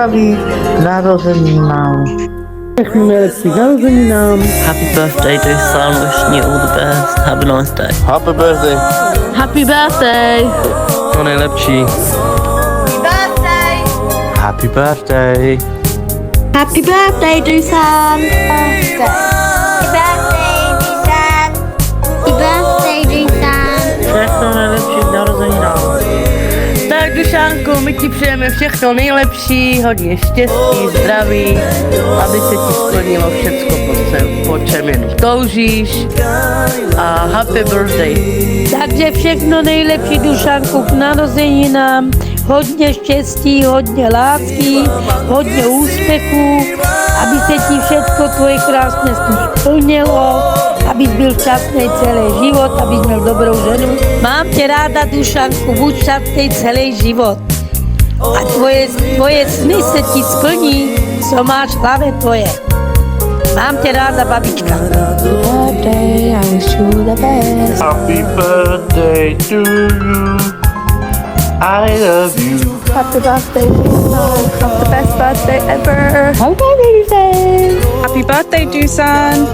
zdraví k narozeninám. Všechno nejlepší k narozeninám. Happy birthday, dear son. Wishing you all the best. Have a nice day. Happy birthday. Happy birthday. To nejlepší. Happy birthday. Happy birthday, Dusan! Happy birthday, Dusan! Happy birthday, Dusan! Všechno nejlepší k narozeninám. Tak Dušánku, my ti přejeme všechno nejlepší, hodně štěstí, zdraví, aby se ti splnilo všecko, po čem jen toužíš. A happy birthday. Takže všechno nejlepší Dušanku k narozeninám, hodně štěstí, hodně lásky, hodně úspěchů, aby se ti všechno tvoje krásné sny splnilo, abys byl šťastný celý život, abys měl dobrou ženu. Mám tě ráda, Dušanku, buď šťastný celý život. A tvoje sny se ti splní, co máš v hlavě tvoje. Mám tě ráda, babička. Birthday, I wish you the best. Happy birthday to you. I love you. Happy birthday, Dusan! Have the best birthday ever! Happy birthday, Dusan! Happy birthday, Dusan!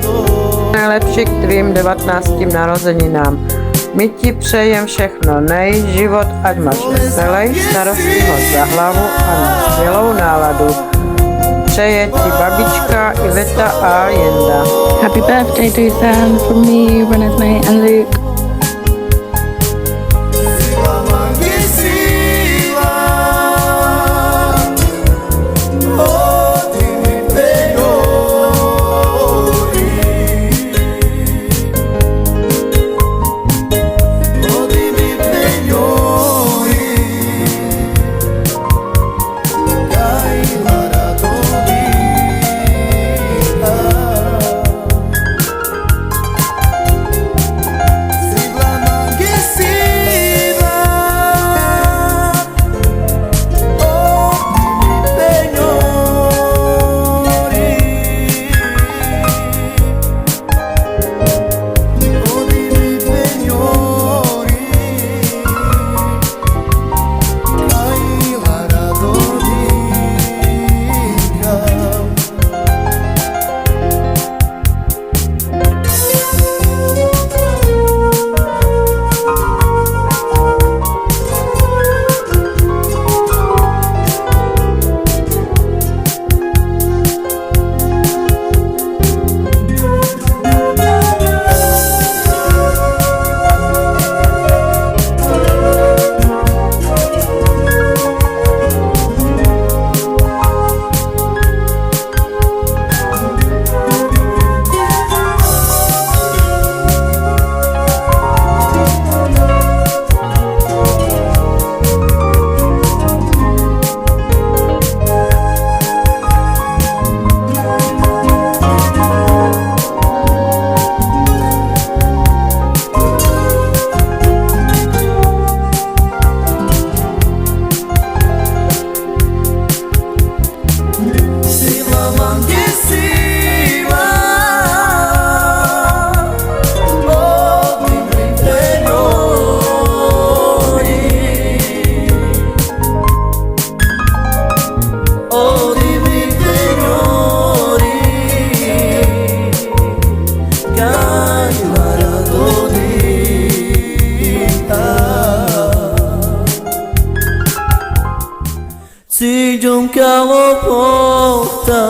Nejlepší k tvým 19. narozeninám. My ti přejem všechno život, ať máš veselý, starosti moc za hlavu a na skvělou náladu. Přeje ti babička Iveta a Jenda. Happy birthday, Dusan, from me, Renesmee and Luke. Si giunca porta